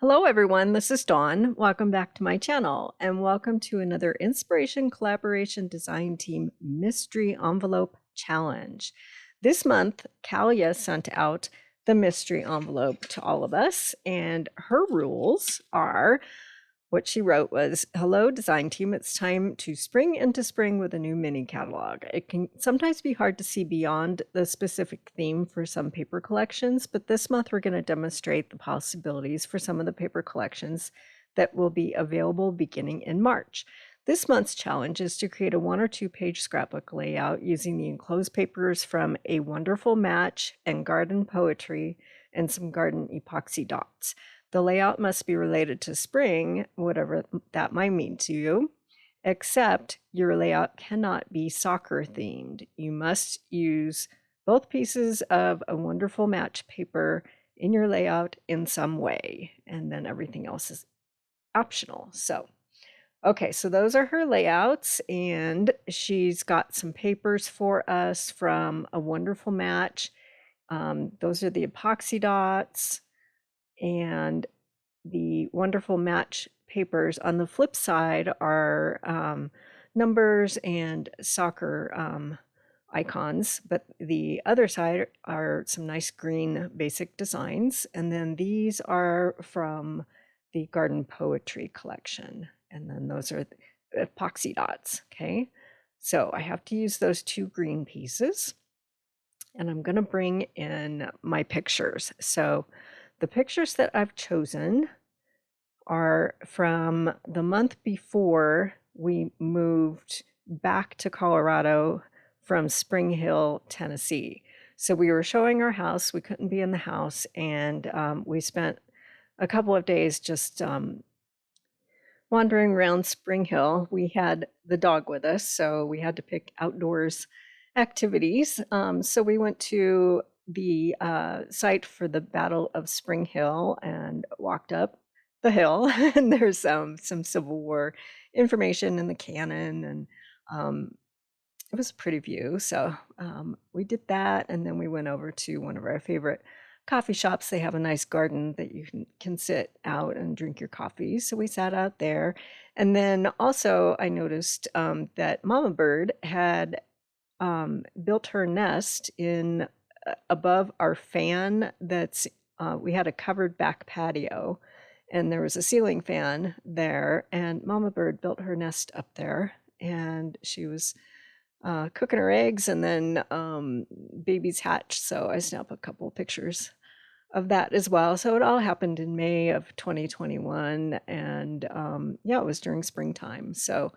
Hello everyone, this is Dawn. Welcome back to my channel and welcome to another Inspiration Collaboration Design Team Mystery Envelope Challenge. This month, Callia sent out the mystery envelope to all of us, and her rules are, what she wrote was, "Hello design team, it's time to spring into spring with a new mini catalog. It can sometimes be hard to see beyond the specific theme for some paper collections, but this month we're going to demonstrate the possibilities for some of the paper collections that will be available beginning in March. This month's challenge is to create a 1 or 2 page scrapbook layout using the enclosed papers from A Wonderful Match and Garden Poetry and some garden epoxy dots. The layout must be related to spring, whatever that might mean to you, except your layout cannot be soccer themed. You must use both pieces of A Wonderful Match paper in your layout in some way, and then everything else is optional." Okay, so those are her layouts, and she's got some papers for us from A Wonderful Match. Those are the epoxy dots and the Wonderful Match papers. On the flip side are numbers and soccer icons, but the other side are some nice green basic designs. And then these are from the Garden Poetry collection. And then those are the epoxy dots, okay? So I have to use those 2 green pieces, and I'm gonna bring in my pictures. So the pictures that I've chosen are from the month before we moved back to Colorado from Spring Hill, Tennessee. So we were showing our house. We couldn't be in the house, and we spent a couple of days just wandering around Spring Hill. We had the dog with us, so we had to pick outdoors activities. So we went to the site for the Battle of Spring Hill and walked up the hill, and there's some Civil War information in the cannon, and it was a pretty view. So we did that, and then we went over to one of our favorite coffee shops. They have a nice garden that you can sit out and drink your coffee. So we sat out there. And then also I noticed that Mama Bird had built her nest in above our fan. That's we had a covered back patio, and there was a ceiling fan there, and Mama Bird built her nest up there, and she was cooking her eggs, and then babies hatched. So I snapped a couple of pictures of that as well. So it all happened in May of 2021, and yeah, it was during springtime. So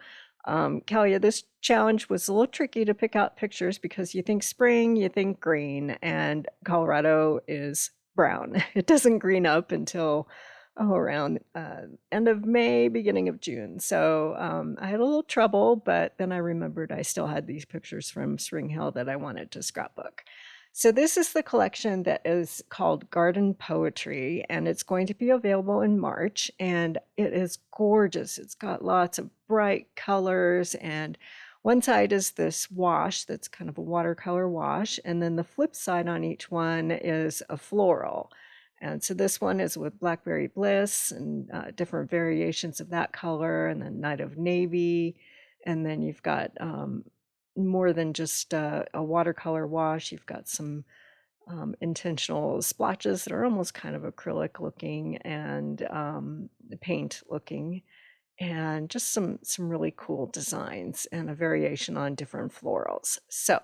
Callia, this challenge was a little tricky to pick out pictures because you think spring, you think green, and Colorado is brown. It doesn't green up until around end of May, beginning of June. So I had a little trouble, but then I remembered I still had these pictures from Spring Hill that I wanted to scrapbook. So this is the collection that is called Garden Poetry, and it's going to be available in March, and it is gorgeous. It's got lots of bright colors, and one side is this wash that's kind of a watercolor wash, and then the flip side on each one is a floral. And so this one is with Blackberry Bliss and different variations of that color, and then Night of Navy. And then you've got more than just a watercolor wash. You've got some intentional splotches that are almost kind of acrylic looking and paint looking, and just some really cool designs and a variation on different florals. So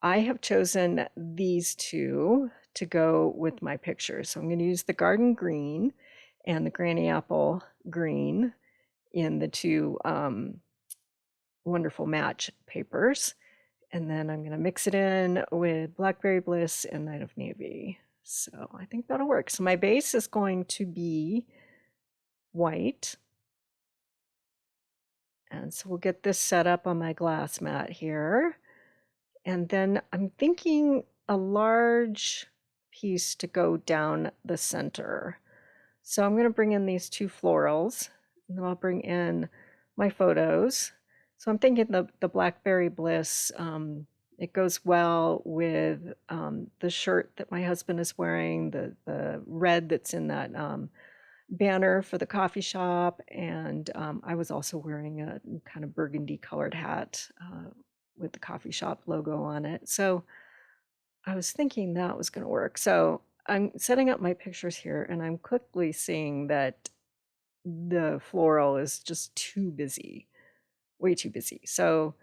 I have chosen these 2 to go with my pictures. So I'm going to use the garden green and the granny apple green in the 2 Wonderful Match papers. And then I'm going to mix it in with Blackberry Bliss and Night of Navy. So I think that'll work. So my base is going to be white. And so we'll get this set up on my glass mat here. And then I'm thinking a large piece to go down the center. So I'm going to bring in these 2 florals, and then I'll bring in my photos. So I'm thinking the Blackberry Bliss, it goes well with the shirt that my husband is wearing, the red that's in that banner for the coffee shop, and I was also wearing a kind of burgundy colored hat with the coffee shop logo on it. So I was thinking that was going to work. So I'm setting up my pictures here, and I'm quickly seeing that the floral is just too busy, way too busy. So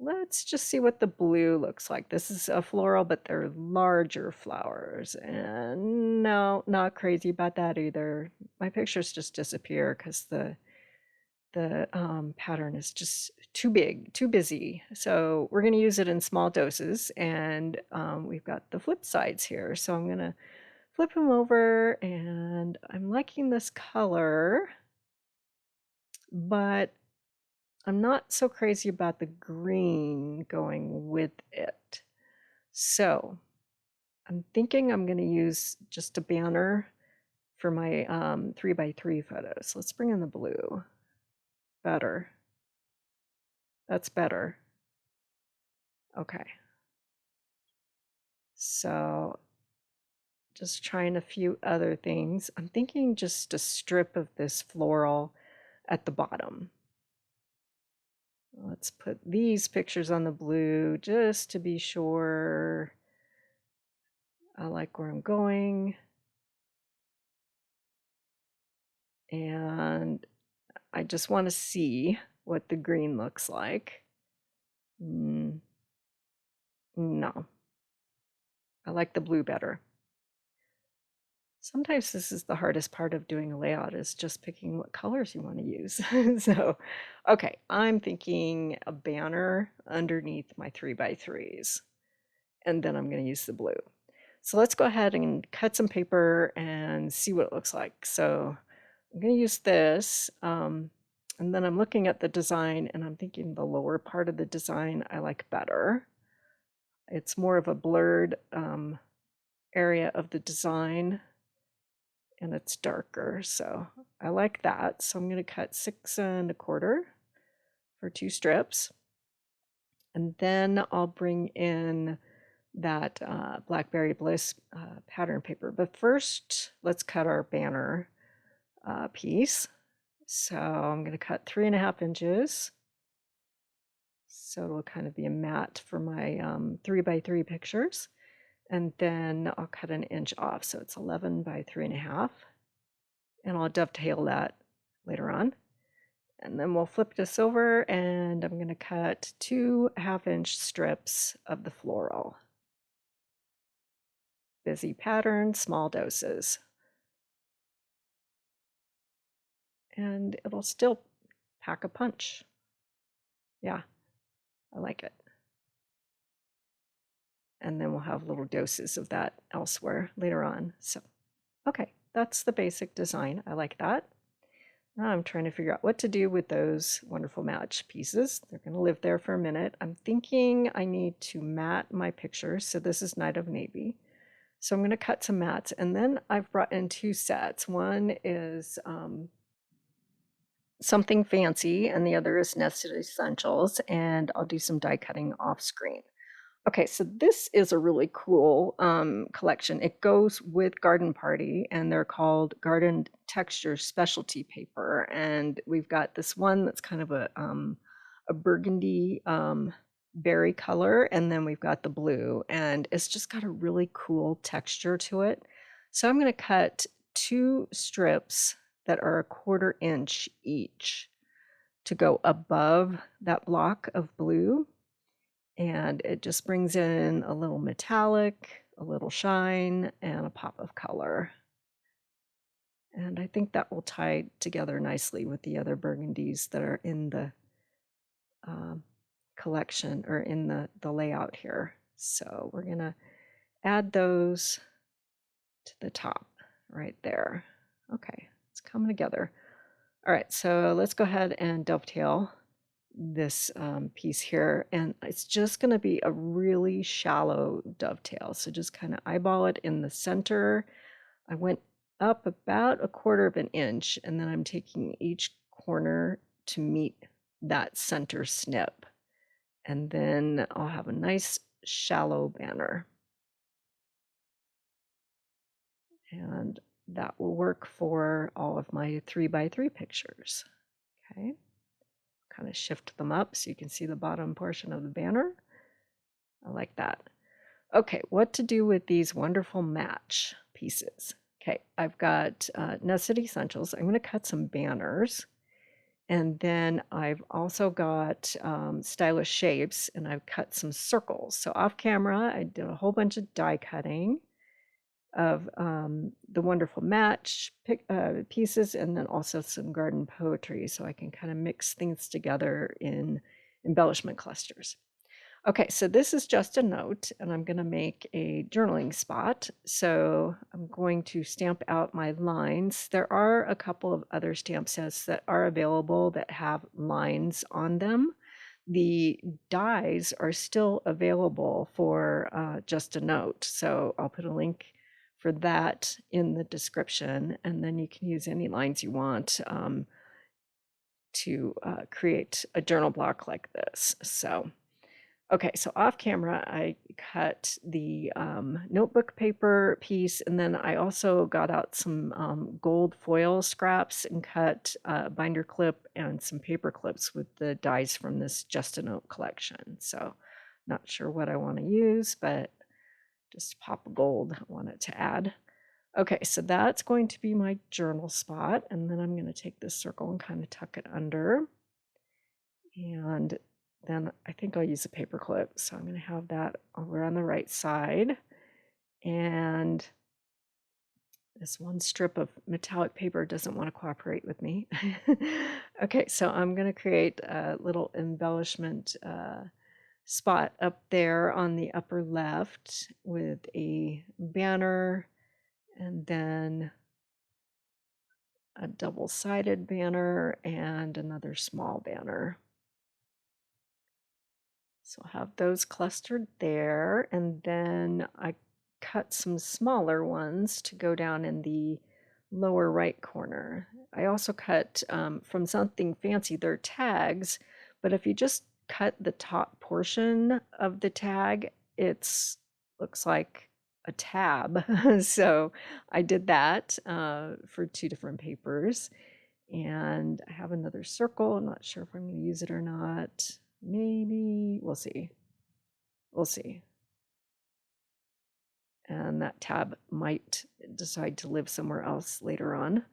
let's just see what the blue looks like. This is a floral, but they're larger flowers. And no, not crazy about that either. My pictures just disappear because the pattern is just too big, too busy. So we're going to use it in small doses, and we've got the flip sides here. So I'm going to flip them over, and I'm liking this color, but I'm not so crazy about the green going with it. So I'm thinking I'm going to use just a banner for my 3x3 photos. Let's bring in the blue. Better. That's better. Okay. So just trying a few other things. I'm thinking just a strip of this floral at the bottom. Let's put these pictures on the blue just to be sure I like where I'm going. And I just want to see what the green looks like. No, I like the blue better. Sometimes this is the hardest part of doing a layout, is just picking what colors you want to use. So, okay, I'm thinking a banner underneath my 3x3s, and then I'm going to use the blue. So let's go ahead and cut some paper and see what it looks like. So I'm going to use this, and then I'm looking at the design, and I'm thinking the lower part of the design I like better. It's more of a blurred area of the design, and it's darker, so I like that. So I'm going to cut 6 1/4 for 2 strips, and then I'll bring in that Blackberry Bliss pattern paper. But first, let's cut our banner piece. So I'm going to cut 3.5 inches. So it'll kind of be a mat for my 3x3 pictures. And then I'll cut 1 inch off. So it's 11 by 3.5. And I'll dovetail that later on. And then we'll flip this over, and I'm going to cut 2 1/2-inch strips of the floral. Busy pattern, small doses. And it'll still pack a punch. Yeah, I like it. And then we'll have little doses of that elsewhere later on. So, okay, that's the basic design. I like that. Now I'm trying to figure out what to do with those wonderful match pieces. They're going to live there for a minute. I'm thinking I need to mat my pictures. So this is Night of Navy. So I'm going to cut some mats, and then I've brought in 2 sets. One is something fancy, and the other is Nested Essentials, and I'll do some die cutting off screen. Okay, so this is a really cool collection. It goes with Garden Party, and they're called Garden Texture Specialty Paper. And we've got this one that's kind of a burgundy berry color, and then we've got the blue, and it's just got a really cool texture to it. So I'm going to cut 2 strips that are 1/4 inch each to go above that block of blue. And it just brings in a little metallic, a little shine, and a pop of color. And I think that will tie together nicely with the other burgundies that are in the collection, or in the layout here. So we're going to add those to the top right there. Okay, it's coming together. All right, so let's go ahead and dovetail this piece here, and it's just going to be a really shallow dovetail. So just kind of eyeball it in the center. I went up about 1/4 inch, and then I'm taking each corner to meet that center snip, and then I'll have a nice shallow banner. And that will work for all of my 3x3 pictures. Okay, kind of shift them up so you can see the bottom portion of the banner. I like that. Okay, what to do with these wonderful match pieces? Okay, I've got Nested Essentials. I'm going to cut some banners. And then I've also got Stylish Shapes, and I've cut some circles. So off camera, I did a whole bunch of die cutting of the wonderful match pieces, and then also some garden poetry, so I can kind of mix things together in embellishment clusters. Okay, so this is just a note, and I'm going to make a journaling spot. So I'm going to stamp out my lines. There are a couple of other stamp sets that are available that have lines on them. The dies are still available for just a note. So I'll put a link for that in the description, and then you can use any lines you want to create a journal block like this. So okay, so off camera, I cut the notebook paper piece, and then I also got out some gold foil scraps and cut a binder clip and some paper clips with the dies from this Just a Note collection. So not sure what I want to use, but just pop gold I wanted to add. Okay, so that's going to be my journal spot, and then I'm going to take this circle and kind of tuck it under. And then I think I'll use a paper clip. So I'm going to have that over on the right side. And this one strip of metallic paper doesn't want to cooperate with me. Okay, so I'm going to create a little embellishment spot up there on the upper left with a banner and then a double-sided banner and another small banner. So I'll have those clustered there, and then I cut some smaller ones to go down in the lower right corner. I also cut from Something Fancy, they're tags, but if you just cut the top portion of the tag, it looks like a tab. So I did that for 2 different papers. And I have another circle. I'm not sure if I'm going to use it or not. Maybe, we'll see. We'll see. And that tab might decide to live somewhere else later on.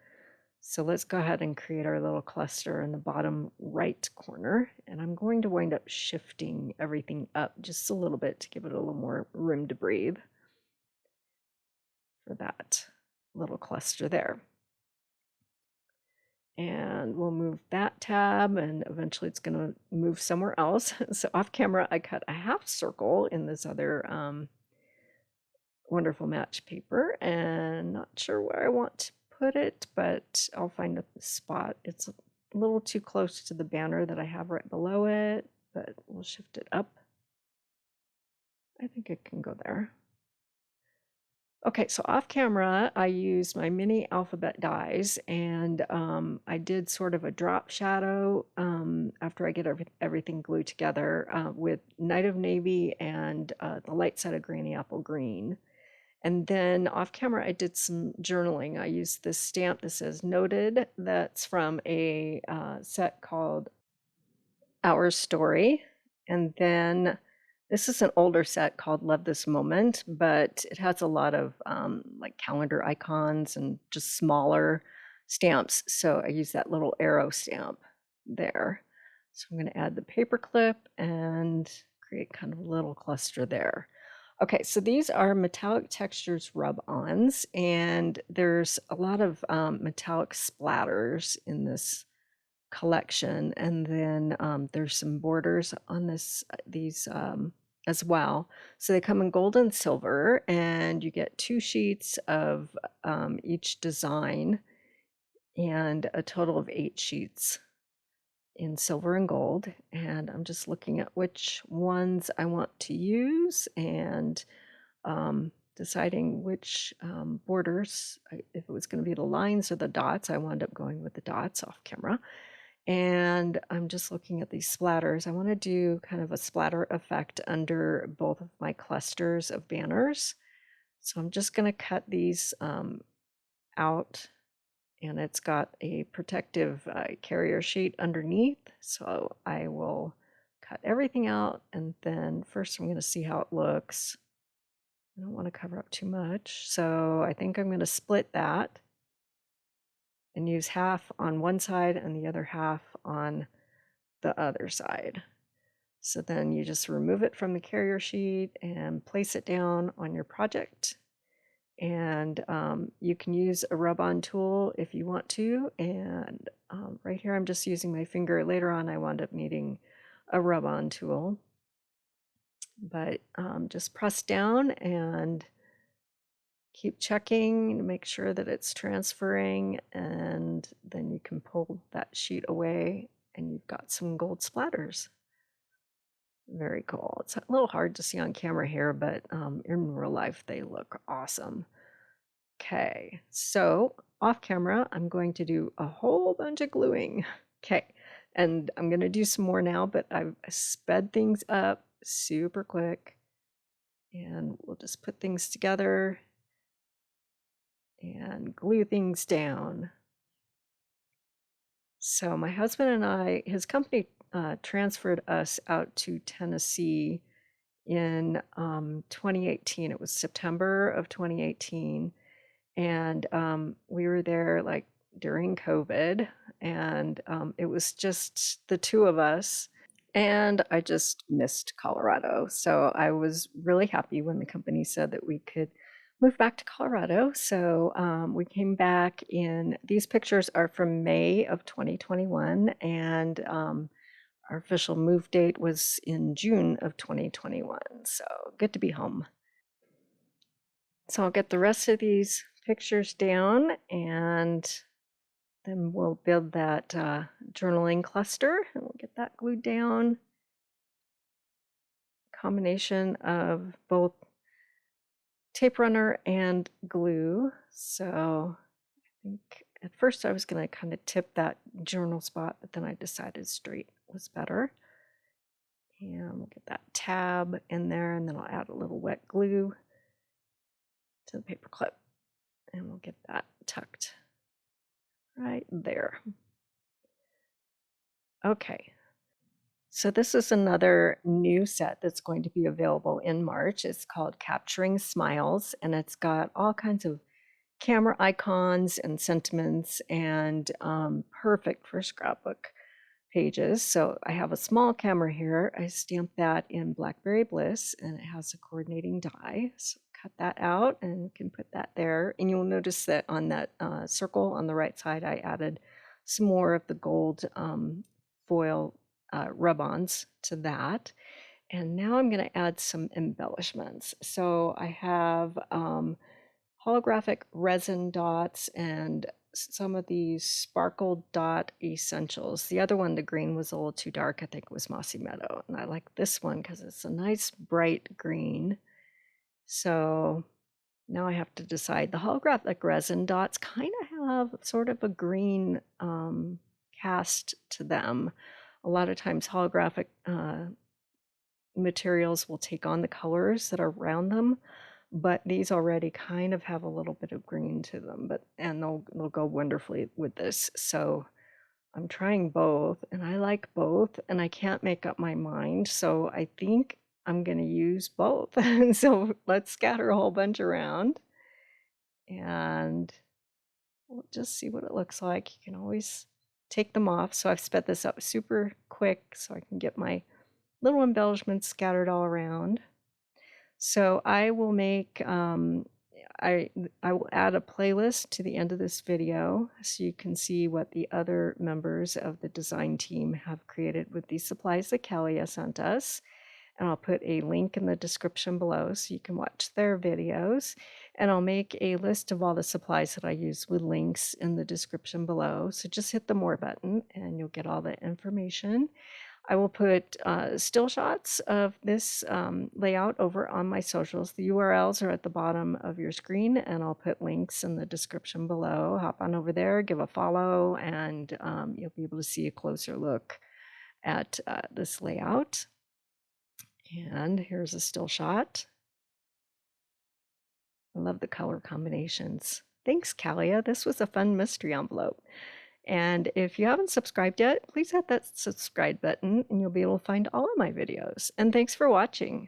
So let's go ahead and create our little cluster in the bottom right corner. And I'm going to wind up shifting everything up just a little bit to give it a little more room to breathe for that little cluster there. And we'll move that tab, and eventually it's going to move somewhere else. So off camera, I cut a half circle in this other wonderful match paper, and not sure where I want to put it, but I'll find a spot. It's a little too close to the banner that I have right below it, but we'll shift it up. I think it can go there. Okay, so off camera, I used my mini alphabet dies, and I did sort of a drop shadow after I get everything glued together with Night of Navy and the light side of Granny Apple Green. And then off camera, I did some journaling. I used this stamp that says Noted. That's from a set called Our Story. And then this is an older set called Love This Moment, but it has a lot of like calendar icons and just smaller stamps. So I use that little arrow stamp there. So I'm going to add the paper clip and create kind of a little cluster there. Okay, so these are Metallic Textures rub-ons, and there's a lot of metallic splatters in this collection, and then there's some borders on these as well. So they come in gold and silver, and you get 2 sheets of each design and a total of 8 sheets in silver and gold. And I'm just looking at which ones I want to use and deciding which borders, if it was going to be the lines or the dots. I wound up going with the dots off camera. And I'm just looking at these splatters. I want to do kind of a splatter effect under both of my clusters of banners. So I'm just going to cut these out, and it's got a protective carrier sheet underneath. So I will cut everything out, and then first I'm going to see how it looks. I don't want to cover up too much, so I think I'm going to split that and use half on one side and the other half on the other side. So then you just remove it from the carrier sheet and place it down on your project. And you can use a rub-on tool if you want to. And right here, I'm just using my finger. Later on, I wound up needing a rub-on tool. But just press down and keep checking to make sure that it's transferring. And then you can pull that sheet away and you've got some gold splatters. Very cool. It's a little hard to see on camera here, but in real life, they look awesome. Okay, so off camera, I'm going to do a whole bunch of gluing. Okay, and I'm going to do some more now, but I've sped things up super quick. And we'll just put things together and glue things down. So my husband and I, his company transferred us out to Tennessee in 2018. It was September of 2018. And we were there like during COVID, and it was just the two of us. And I just missed Colorado. So I was really happy when the company said that we could move back to Colorado. So we came back in, these pictures are from May of 2021, and our official move date was in June of 2021. So good to be home. So I'll get the rest of these pictures down, and then we'll build that journaling cluster, and we'll get that glued down. Combination of both tape runner and glue. So I think at first I was going to kind of tip that journal spot, but then I decided straight was better. And we'll get that tab in there, and then I'll add a little wet glue to the paper clip, and we'll get that tucked right there. Okay, so this is another new set that's going to be available in March. It's called Capturing Smiles, and it's got all kinds of camera icons and sentiments, and perfect for scrapbook pages. So I have a small camera here. I stamped that in Blackberry Bliss, and it has a coordinating die. So cut that out and can put that there. And you'll notice that on that circle on the right side, I added some more of the gold foil rub-ons to that. And now I'm going to add some embellishments. So I have holographic resin dots and some of these sparkle dot essentials. The other one, the green, was a little too dark. I think it was Mossy Meadow. And I like this one because it's a nice bright green. So now I have to decide. The holographic resin dots kind of have sort of a green cast to them. A lot of times holographic materials will take on the colors that are around them, but these already kind of have a little bit of green to them, and they'll go wonderfully with this. So I'm trying both, and I like both, and I can't make up my mind. So I think I'm going to use both. And so let's scatter a whole bunch around, and we'll just see what it looks like. You can always take them off. So I've sped this up super quick so I can get my little embellishments scattered all around. So I will make, I will add a playlist to the end of this video so you can see what the other members of the design team have created with these supplies that Callia sent us. And I'll put a link in the description below so you can watch their videos. And I'll make a list of all the supplies that I use with links in the description below. So just hit the More button and you'll get all the information. I will put still shots of this layout over on my socials. The URLs are at the bottom of your screen, and I'll put links in the description below. Hop on over there, give a follow, and you'll be able to see a closer look at this layout. And here's a still shot. I love the color combinations. Thanks, Callia. This was a fun mystery envelope. And if you haven't subscribed yet, please hit that subscribe button and you'll be able to find all of my videos. And thanks for watching.